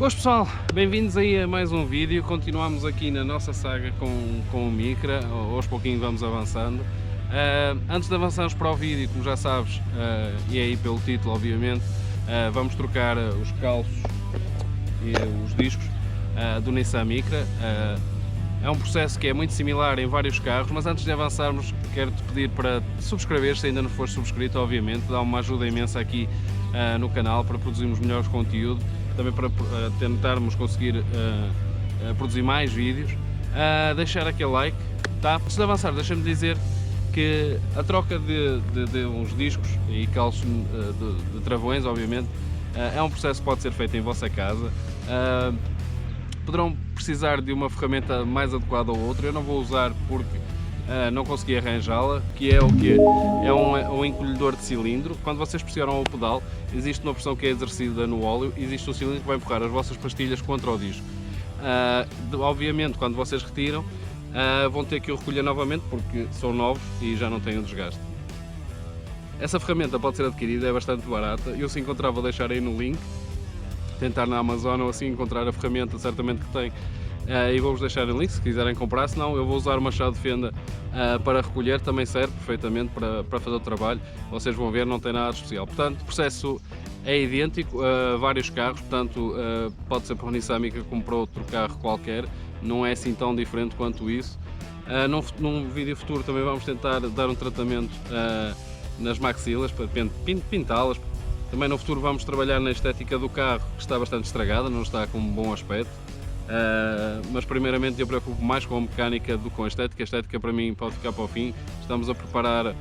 Boas pessoal, bem-vindos aí a mais um vídeo. Continuamos aqui na nossa saga com o Micra, aos pouquinho vamos avançando. Antes de avançarmos para o vídeo, como já sabes, e aí pelo título obviamente, vamos trocar os calços e os discos do Nissan Micra. É um processo que é muito similar em vários carros, mas antes de avançarmos quero-te pedir para subscrever, se ainda não fores subscrito, obviamente, dá uma ajuda imensa aqui no canal para produzirmos melhores conteúdo, também para tentarmos conseguir produzir mais vídeos, deixar aquele like, tá? Antes de avançar, deixa-me dizer que a troca de uns discos e calços de travões, obviamente, é um processo que pode ser feito em vossa casa. Poderão precisar de uma ferramenta mais adequada ou outra, eu não vou usar porque não consegui arranjá-la, que é o quê? É um encolhedor de cilindro. Quando vocês pressionam o pedal, existe uma pressão que é exercida no óleo, existe um cilindro que vai empurrar as vossas pastilhas contra o disco. Obviamente, quando vocês retiram, vão ter que o recolher novamente porque são novos e já não têm o desgaste. Essa ferramenta pode ser adquirida, é bastante barata, eu se encontrar vou deixar aí no link, tentar na Amazon ou assim encontrar a ferramenta certamente que tem, e vou-vos deixar em link se quiserem comprar, senão eu vou usar uma chave de fenda para recolher, também serve perfeitamente para fazer o trabalho, vocês vão ver, não tem nada de especial. Portanto, o processo é idêntico a vários carros, portanto pode ser para o Nissan Micra como para outro carro qualquer, não é assim tão diferente quanto isso. Num vídeo futuro também vamos tentar dar um tratamento nas maxilas, para pintá-las. Também no futuro vamos trabalhar na estética do carro, que está bastante estragada, não está com um bom aspecto. Mas primeiramente eu preocupo mais com a mecânica do que com a estética. A estética para mim pode ficar para o fim. Estamos a preparar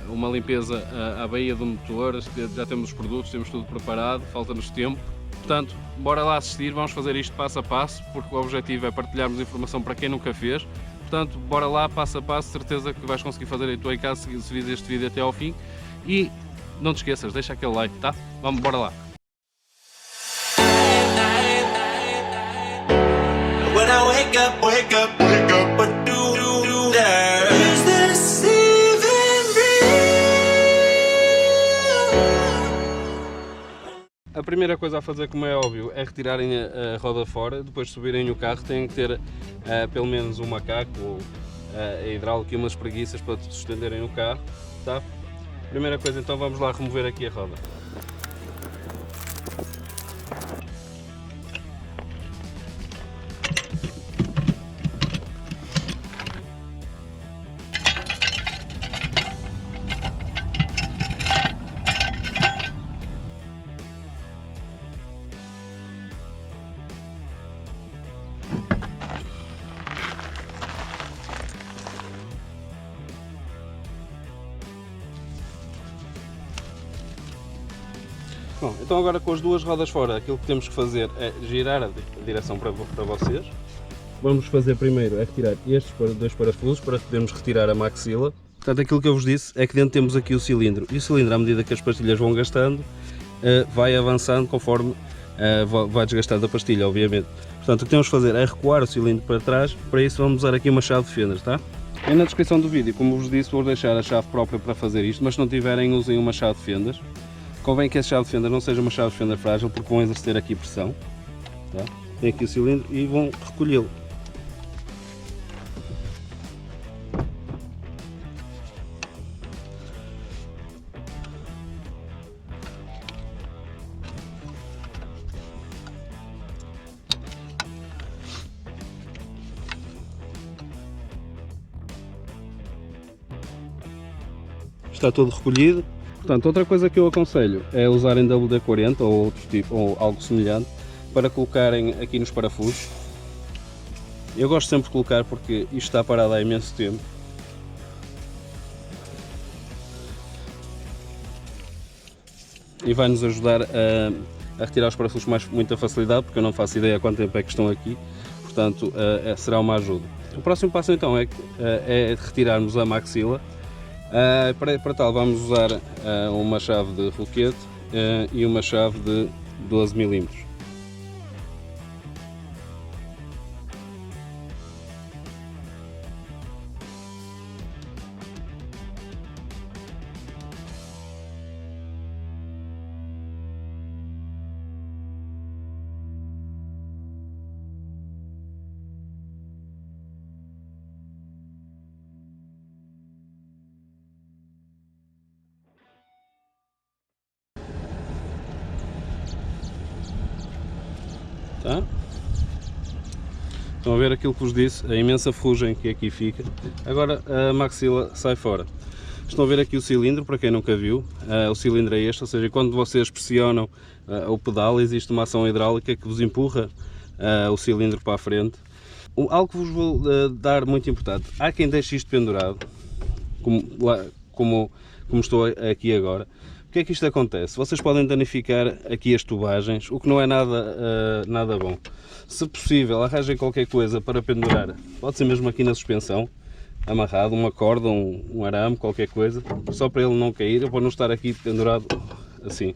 uma limpeza à baía do motor, já temos os produtos, temos tudo preparado, falta-nos tempo. Portanto, bora lá assistir, vamos fazer isto passo a passo, porque o objetivo é partilharmos informação para quem nunca fez. Portanto, bora lá, passo a passo, certeza que vais conseguir fazer aí tu em casa se vires este vídeo até ao fim. E não te esqueças, deixa aquele like, tá? Vamos, bora lá! When I wake up, what do there? Is this even real? A primeira coisa a fazer, como é óbvio, é retirarem a roda fora, depois de subirem o carro têm que ter pelo menos um macaco ou a hidráulica e umas preguiças para sustenderem o carro, tá? Primeira coisa, então vamos lá remover aqui a roda. Bom, então agora com as duas rodas fora, aquilo que temos que fazer é girar a direção para vocês. Vamos fazer primeiro é retirar estes dois parafusos para podermos retirar a maxila. Portanto, aquilo que eu vos disse é que dentro temos aqui o cilindro, e o cilindro, à medida que as pastilhas vão gastando, vai avançando conforme vai desgastando a pastilha, obviamente. Portanto, o que temos que fazer é recuar o cilindro para trás, para isso vamos usar aqui uma chave de fendas, tá? E na descrição do vídeo, como vos disse, vou deixar a chave própria para fazer isto, mas se não tiverem, usem uma chave de fendas. Convém que essa chave de fenda não seja uma chave de fenda frágil, porque vão exercer aqui pressão. Tá? Tem aqui o cilindro e vão recolhê-lo. Está todo recolhido. Portanto, outra coisa que eu aconselho é usarem WD-40 ou outro tipo, ou algo semelhante, para colocarem aqui nos parafusos. Eu gosto sempre de colocar porque isto está parado há imenso tempo. E vai nos ajudar a retirar os parafusos com muita facilidade, porque eu não faço ideia há quanto tempo é que estão aqui, portanto será uma ajuda. O próximo passo então é retirarmos a maxila. Para tal vamos usar uma chave de roquete e uma chave de 12 mm. Tá? Estão a ver aquilo que vos disse, a imensa ferrugem que aqui fica. Agora a maxila sai fora. Estão a ver aqui o cilindro, para quem nunca viu, o cilindro é este, ou seja, quando vocês pressionam o pedal, existe uma ação hidráulica que vos empurra o cilindro para a frente. Algo que vos vou dar muito importante, há quem deixe isto pendurado, como estou aqui agora. O que é que isto acontece? Vocês podem danificar aqui as tubagens, o que não é nada bom. Se possível, arranjem qualquer coisa para pendurar, pode ser mesmo aqui na suspensão, amarrado, uma corda, um arame, qualquer coisa, só para ele não cair, ou para não estar aqui pendurado assim.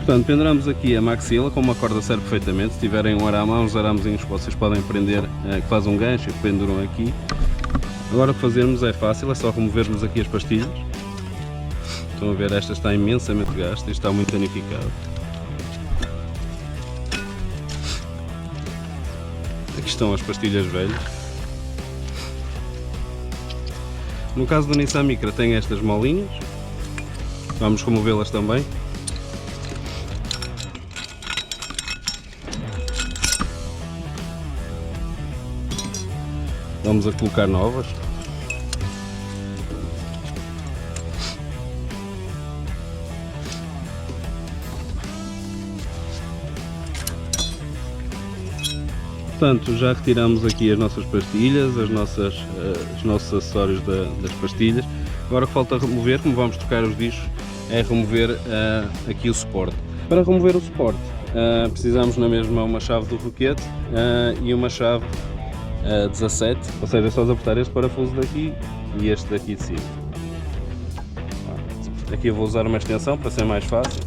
Portanto, penduramos aqui a maxila, com uma corda serve perfeitamente. Se tiverem um arame, há uns aramezinhos que vocês podem prender, que faz um gancho e penduram aqui. Agora o que fazermos é fácil, é só removermos aqui as pastilhas. Estão a ver, esta está imensamente gasta e está muito danificada. Aqui estão as pastilhas velhas. No caso do Nissan Micra tem estas molinhas, vamos removê-las também. Vamos a colocar novas. Portanto, já retiramos aqui as nossas pastilhas, os nossos acessórios das pastilhas. Agora o que falta remover, como vamos trocar os discos, é remover aqui o suporte. Para remover o suporte, precisamos na mesma uma chave do roquete e uma chave 17, ou seja, é só apertar este parafuso daqui e este daqui de cima. Aqui eu vou usar uma extensão para ser mais fácil.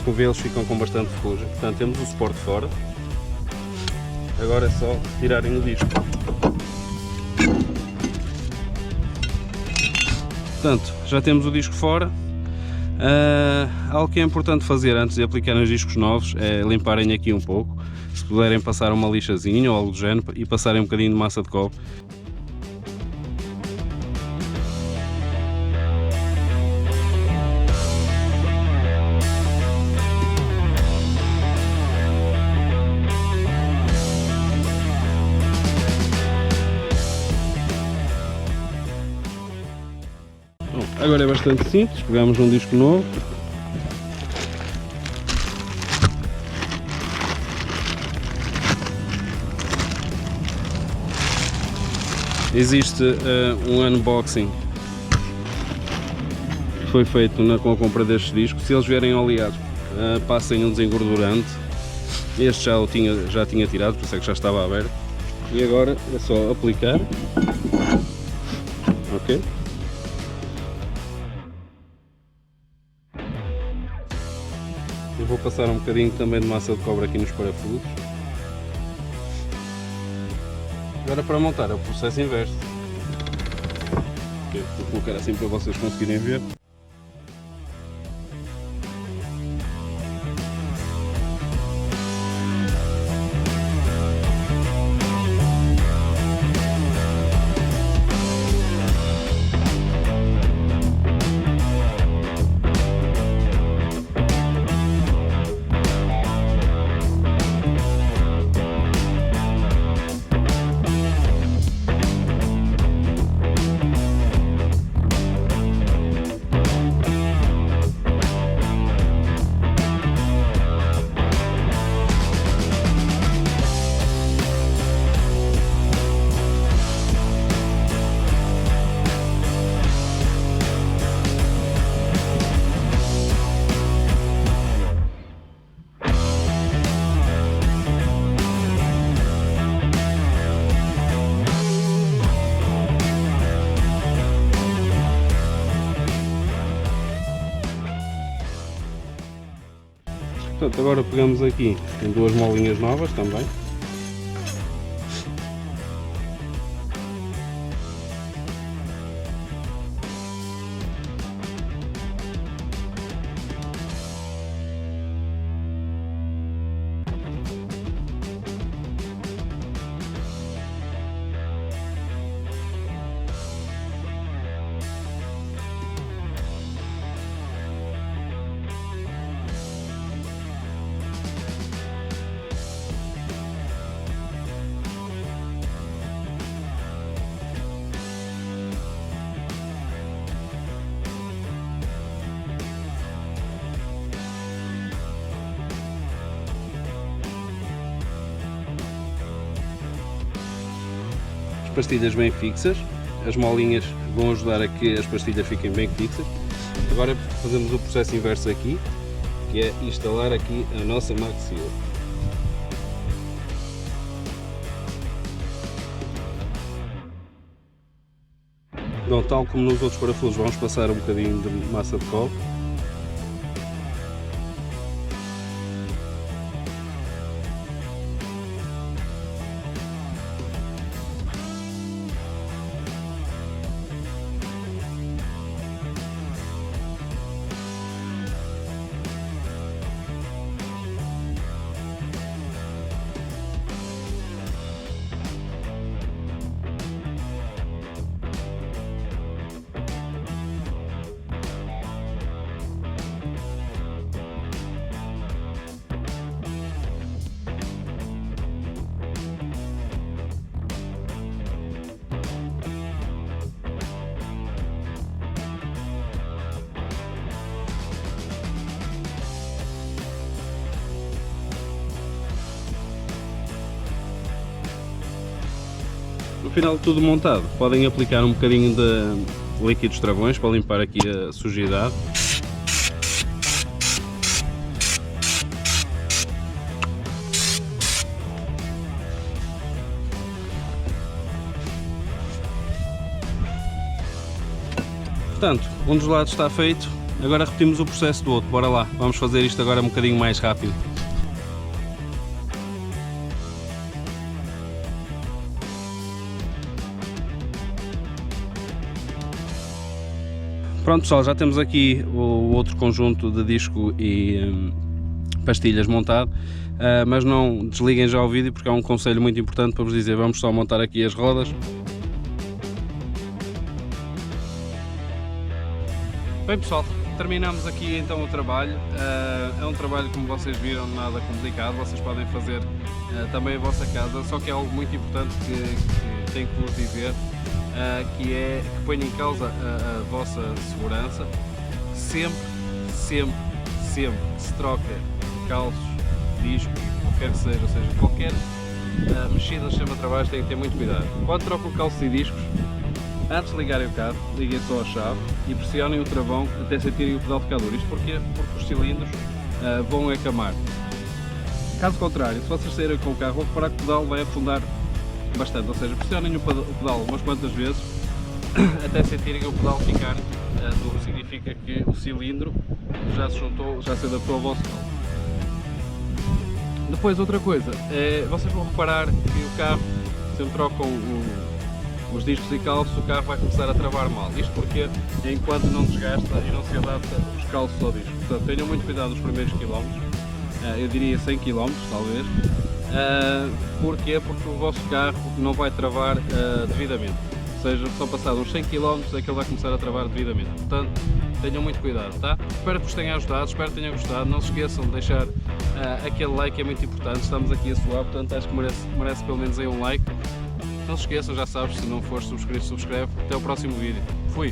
Como vê, eles ficam com bastante ferrugem. Portanto, temos o suporte fora. Agora é só tirarem o disco. Portanto, já temos o disco fora. Algo que é importante fazer antes de aplicarem os discos novos é limparem aqui um pouco. Se puderem passar uma lixazinha ou algo do género e passarem um bocadinho de massa de cobre. Agora é bastante simples, pegamos um disco novo, existe um unboxing que foi feito com a compra destes discos. Se eles vierem oleados, passem um desengordurante. Este já tinha tirado, por isso é que já estava aberto, e agora é só aplicar. Ok. Eu vou passar um bocadinho também de massa de cobre aqui nos parafusos. Agora para montar é o processo inverso. Vou colocar assim para vocês conseguirem ver. Pronto, agora pegamos aqui em duas molinhas novas também. Pastilhas bem fixas, as molinhas vão ajudar a que as pastilhas fiquem bem fixas. Agora fazemos o processo inverso aqui, que é instalar aqui a nossa maxila. Então, tal como nos outros parafusos, vamos passar um bocadinho de massa de cobre. No final de tudo montado, podem aplicar um bocadinho de líquidos travões para limpar aqui a sujidade. Portanto, um dos lados está feito, agora repetimos o processo do outro. Bora lá, vamos fazer isto agora um bocadinho mais rápido. Pronto pessoal, já temos aqui o outro conjunto de disco e pastilhas montado, mas não desliguem já o vídeo porque há um conselho muito importante para vos dizer. Vamos só montar aqui as rodas. Bem pessoal, terminamos aqui então o trabalho. É um trabalho, como vocês viram, nada complicado, vocês podem fazer também a vossa casa, só que é algo muito importante que tenho que vos dizer. Que é que põe em causa a vossa segurança. Sempre que se troca calços, discos, qualquer que seja, ou seja, qualquer mexida no sistema de trabalho, tem que ter muito cuidado. Quando trocam calços e discos, antes de ligarem o carro, liguem só a chave e pressionem o travão até sentirem o pedal ficar duro. Isto porquê? Porque os cilindros vão acamar. Caso contrário, se vocês saírem com o carro, vão reparar que o pedal vai afundar bastante, ou seja, pressionem o pedal umas quantas vezes até sentirem o pedal ficar duro. Significa que o cilindro já se juntou, já se adaptou ao vosso pedal. Depois outra coisa, vocês vão reparar que o carro, sempre trocam os discos e calços, o carro vai começar a travar mal. Isto porque enquanto não desgasta e não se adapta os calços ao disco. Portanto, tenham muito cuidado nos primeiros quilómetros, eu diria 100 km talvez. Porquê? Porque o vosso carro não vai travar devidamente, ou seja, só passado uns 100 km é que ele vai começar a travar devidamente. Portanto, tenham muito cuidado, tá? Espero que vos tenha ajudado, espero que tenham gostado. Não se esqueçam de deixar aquele like, é muito importante. Estamos aqui a suar, portanto acho que merece pelo menos aí um like. Não se esqueçam, já sabes, se não fores subscrito, subscreve. Até o próximo vídeo. Fui!